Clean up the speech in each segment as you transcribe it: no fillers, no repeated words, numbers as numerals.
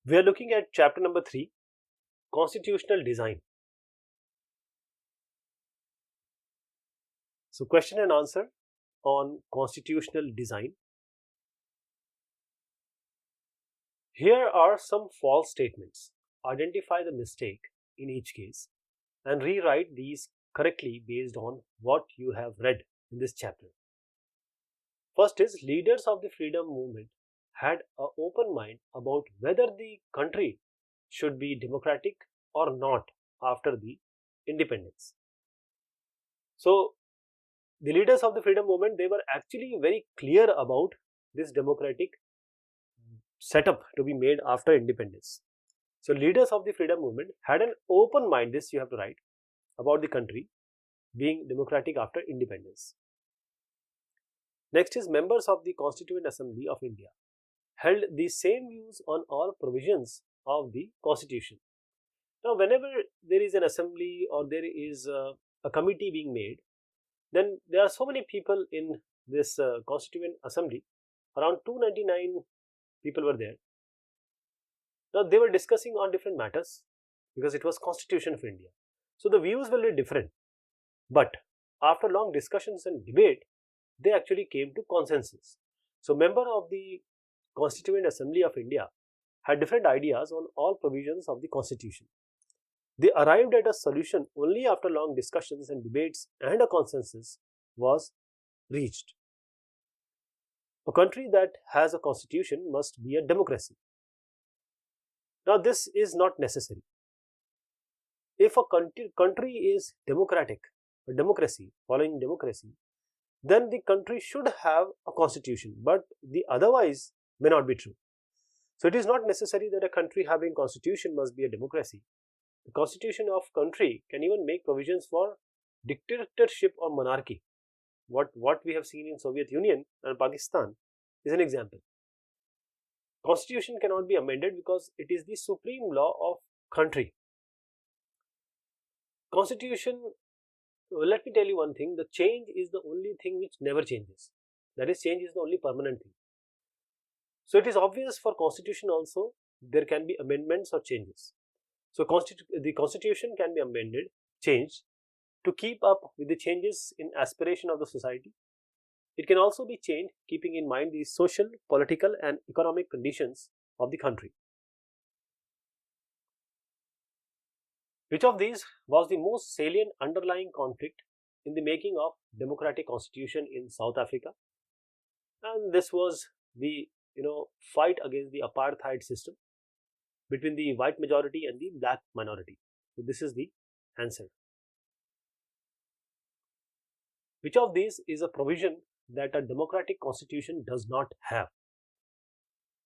We are looking at chapter number 3, Constitutional Design. So, question and answer on constitutional design. Here are some false statements. Identify the mistake in each case and rewrite these correctly based on what you have read in this chapter. First is, leaders of the freedom movement had an open mind about whether the country should be democratic or not after the independence. So, the leaders of the freedom movement, they were actually very clear about this democratic setup to be made after independence. So, leaders of the freedom movement had an open mind, this you have to write, about the country being democratic after independence. Next is, members of the Constituent Assembly of India held the same views on all provisions of the Constitution. Now, whenever there is an assembly or there is a committee being made, then there are so many people in this Constituent Assembly, around 299 people were there. Now, they were discussing on different matters because it was Constitution of India. So, the views will be different, but after long discussions and debate, they actually came to consensus. So, members of the Constituent Assembly of India had different ideas on all provisions of the Constitution. They arrived at a solution only after long discussions and debates, and a consensus was reached. A country that has a constitution must be a democracy. Now, this is not necessary. If a country is democratic, a democracy, following democracy, then the country should have a constitution, but the otherwise may not be true. So, it is not necessary that a country having constitution must be a democracy. The constitution of country can even make provisions for dictatorship or monarchy. What we have seen in Soviet Union and Pakistan is an example. Constitution cannot be amended because it is the supreme law of country. Constitution, let me tell you one thing, the change is the only thing which never changes. That is, change is the only permanent thing. So, it is obvious for constitution also there can be amendments or changes. So, the constitution can be amended, changed to keep up with the changes in aspiration of the society. It can also be changed keeping in mind the social, political and economic conditions of the country. Which of these was the most salient underlying conflict in the making of democratic constitution in South Africa? And this was the fight against the apartheid system between the white majority and the black minority. So, this is the answer. Which of these is a provision that a democratic constitution does not have?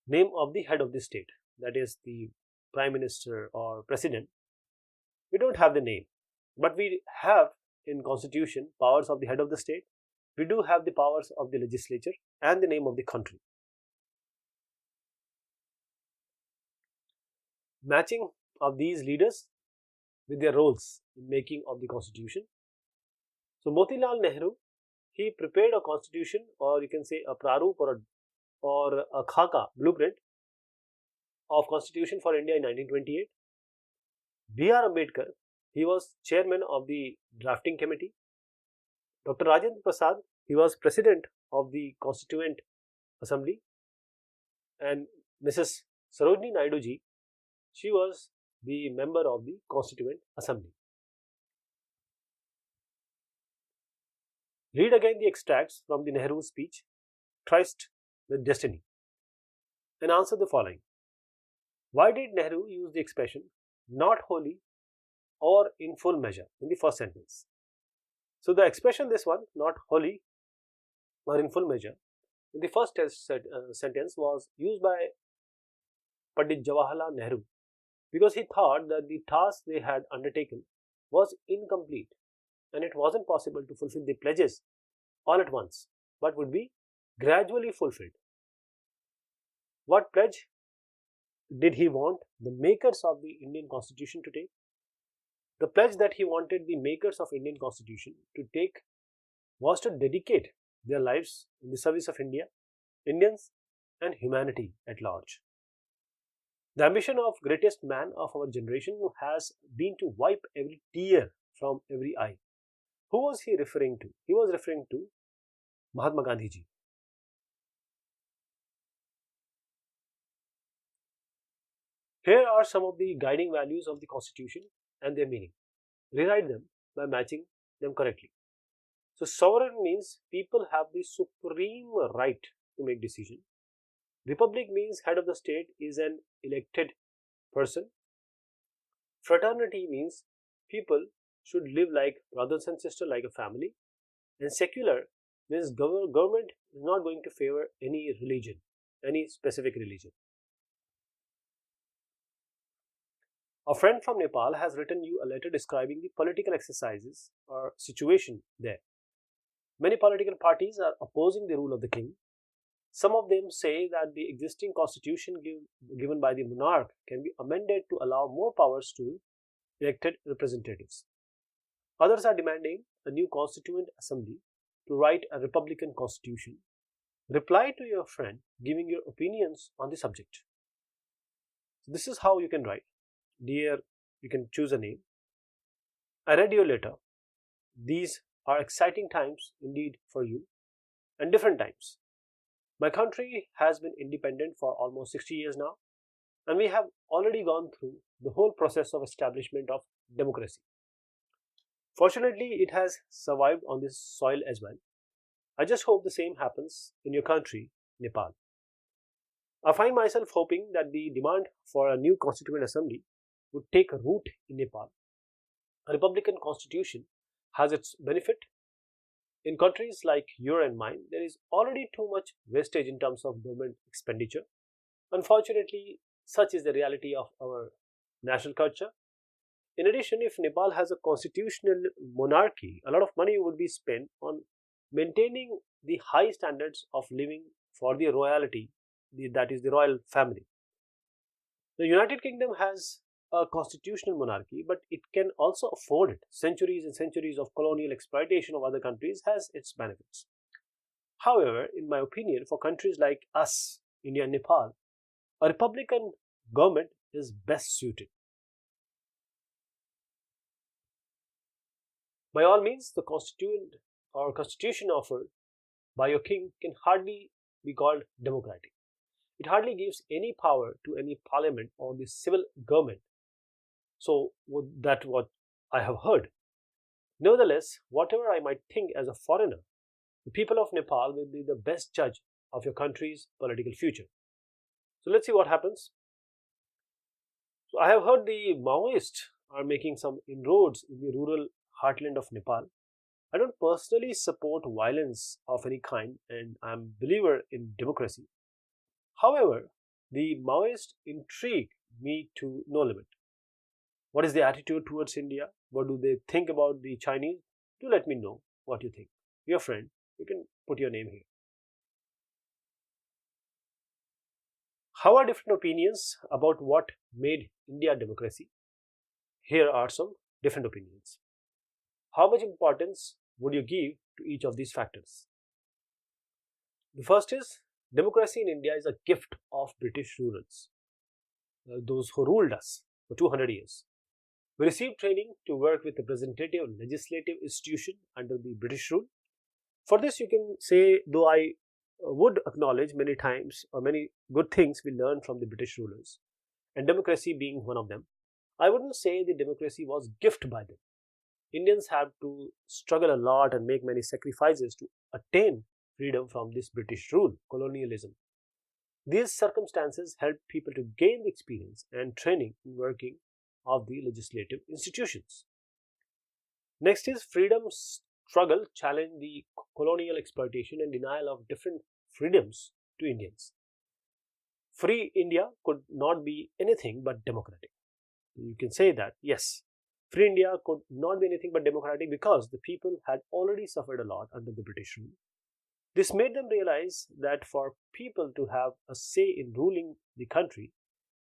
Name of the head of the state, that is the prime minister or president. We don't have the name, but we have in constitution powers of the head of the state. We do have the powers of the legislature and the name of the country. Matching of these leaders with their roles in making of the constitution. So, Motilal Nehru, he prepared a constitution, or you can say a praroop or a khaka, blueprint of constitution for India in 1928. B.R. Ambedkar, he was chairman of the drafting committee. Dr. Rajendra Prasad, he was president of the Constituent Assembly, and Mrs. Sarojini Naidu ji, she was the member of the Constituent Assembly. Read again the extracts from the Nehru speech, Tryst with Destiny, and answer the following. Why did Nehru use the expression not wholly or in full measure in the first sentence? So, the expression this one, not wholly or in full measure, in the first sentence was used by Pandit Jawaharlal Nehru because he thought that the task they had undertaken was incomplete and it wasn't possible to fulfill the pledges all at once, but would be gradually fulfilled. What pledge did he want the makers of the Indian Constitution to take? The pledge that he wanted the makers of Indian Constitution to take was to dedicate their lives in the service of India, Indians and humanity at large. The ambition of greatest man of our generation has been to wipe every tear from every eye. Who was he referring to? He was referring to Mahatma Gandhi ji. Here are some of the guiding values of the Constitution and their meaning. Rewrite them by matching them correctly. So, sovereign means people have the supreme right to make decisions. Republic means head of the state is an elected person. Fraternity means people should live like brothers and sisters, like a family. And secular means government is not going to favor any religion, any specific religion. A friend from Nepal has written you a letter describing the political exercises or situation there. Many political parties are opposing the rule of the king. Some of them say that the existing constitution given by the monarch can be amended to allow more powers to elected representatives. Others are demanding a new constituent assembly to write a republican constitution. Reply to your friend giving your opinions on the subject. So this is how you can write. Dear, you can choose a name. I read your letter. These are exciting times indeed for you, and different times. My country has been independent for almost 60 years now, and we have already gone through the whole process of establishment of democracy. Fortunately, it has survived on this soil as well. I just hope the same happens in your country, Nepal. I find myself hoping that the demand for a new constituent assembly would take root in Nepal. A republican constitution has its benefit. In countries like your and mine, there is already too much wastage in terms of government expenditure. Unfortunately, such is the reality of our national culture. In addition, if Nepal has a constitutional monarchy, a lot of money would be spent on maintaining the high standards of living for the royalty, that is the royal family. The United Kingdom has a constitutional monarchy, but it can also afford it. Centuries and centuries of colonial exploitation of other countries has its benefits. However, in my opinion, for countries like us, India and Nepal, a republican government is best suited. By all means, the constitution offered by your king can hardly be called democratic. It hardly gives any power to any parliament or the civil government. So that's what I have heard. Nevertheless, whatever I might think as a foreigner, the people of Nepal will be the best judge of your country's political future. So let's see what happens. So I have heard the Maoists are making some inroads in the rural heartland of Nepal. I don't personally support violence of any kind, and I'm a believer in democracy. However, the Maoists intrigue me to no limit. What is their attitude towards India? What do they think about the Chinese? Do let me know what you think. Your friend, you can put your name here. How are different opinions about what made India democracy? Here are some different opinions. How much importance would you give to each of these factors? The first is, democracy in India is a gift of British rulers, those who ruled us for 200 years. We received training to work with representative legislative institution under the British rule. For this, you can say, though I would acknowledge many times or many good things we learned from the British rulers, and democracy being one of them, I wouldn't say the democracy was gift by them. Indians have to struggle a lot and make many sacrifices to attain freedom from this British rule, colonialism. These circumstances help people to gain the experience and training in working of the legislative institutions. Next is, freedom struggle challenged the colonial exploitation and denial of different freedoms to Indians. Free India could not be anything but democratic. You can say that, yes, free India could not be anything but democratic because the people had already suffered a lot under the British rule. This made them realize that for people to have a say in ruling the country,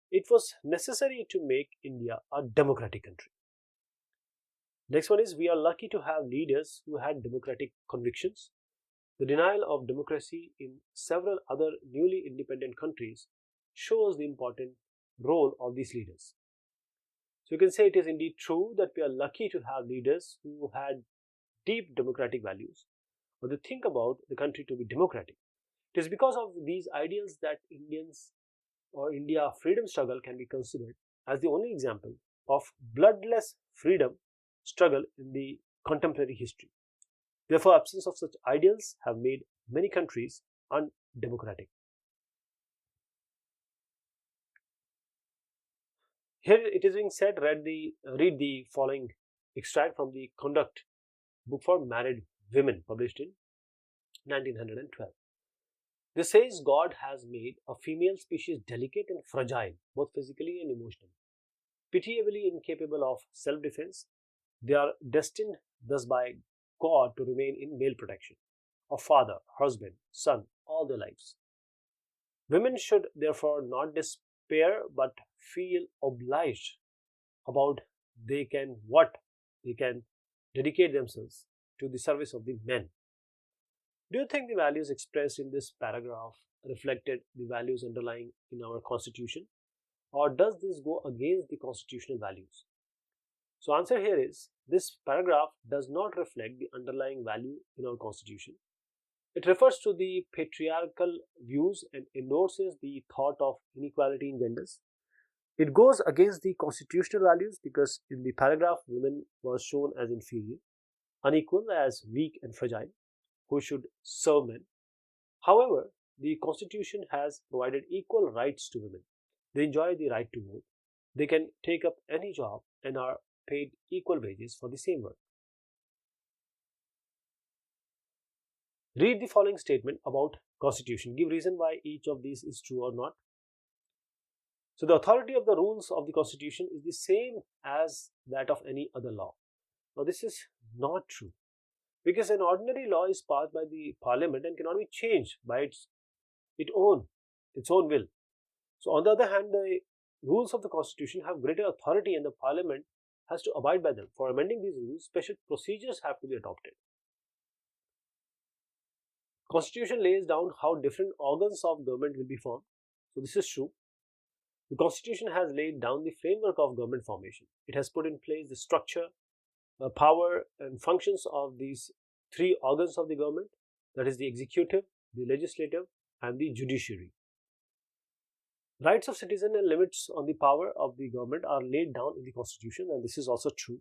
it was necessary to make India a democratic country. Next one is, we are lucky to have leaders who had democratic convictions. The denial of democracy in several other newly independent countries shows the importance role of these leaders. So you can say it is indeed true that we are lucky to have leaders who had deep democratic values, or they think about the country to be democratic. It is because of these ideals that India freedom struggle can be considered as the only example of bloodless freedom struggle in the contemporary history. Therefore, absence of such ideals have made many countries undemocratic. Here it is being said, read the following extract from the Conduct book for married women published in 1912. This says God has made a female species delicate and fragile, both physically and emotionally. Pitiably incapable of self-defense, they are destined thus by God to remain in male protection of father, husband, son all their lives. Women should therefore not despair but feel obliged about what they can dedicate themselves to the service of the men. Do you think the values expressed in this paragraph reflected the values underlying in our constitution, or does this go against the constitutional values? So answer here is, this paragraph does not reflect the underlying value in our constitution. It refers to the patriarchal views and endorses the thought of inequality in genders. It goes against the constitutional values because in the paragraph women was shown as inferior, unequal, as weak and fragile, who should serve men. However, the constitution has provided equal rights to women. They enjoy the right to vote. They can take up any job and are paid equal wages for the same work. Read the following statement about constitution. Give reason why each of these is true or not. So the authority of the rules of the constitution is the same as that of any other law. Now this is not true, because an ordinary law is passed by the parliament and cannot be changed by its own will. So on the other hand, the rules of the constitution have greater authority and the parliament has to abide by them. For amending these rules, special procedures have to be adopted. Constitution lays down how different organs of government will be formed. So this is true. The constitution has laid down the framework of government formation. It has put in place the structure, power and functions of these three organs of the government, that is the executive, the legislative and the judiciary. Rights of citizen and limits on the power of the government are laid down in the constitution, and this is also true.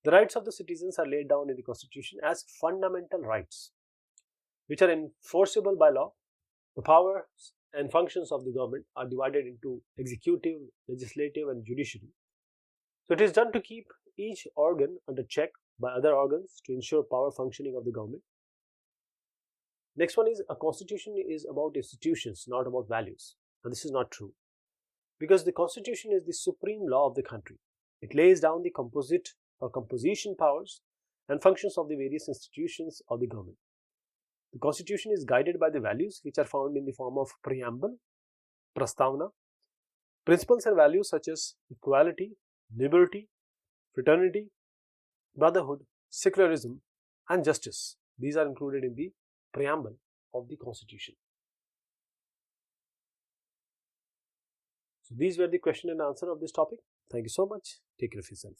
The rights of the citizens are laid down in the constitution as fundamental rights which are enforceable by law. The powers and functions of the government are divided into executive, legislative and judiciary. So it is done to keep each organ under check by other organs to ensure power functioning of the government. Next one is, a constitution is about institutions, not about values. Now this is not true, because the constitution is the supreme law of the country. It lays down the composite or composition powers and functions of the various institutions of the government. The constitution is guided by the values which are found in the form of preamble, prastavana, principles and values such as equality, liberty, fraternity, brotherhood, secularism and justice. These are included in the preamble of the constitution. So these were the question and answer of this topic. Thank you so much. Take care of yourself.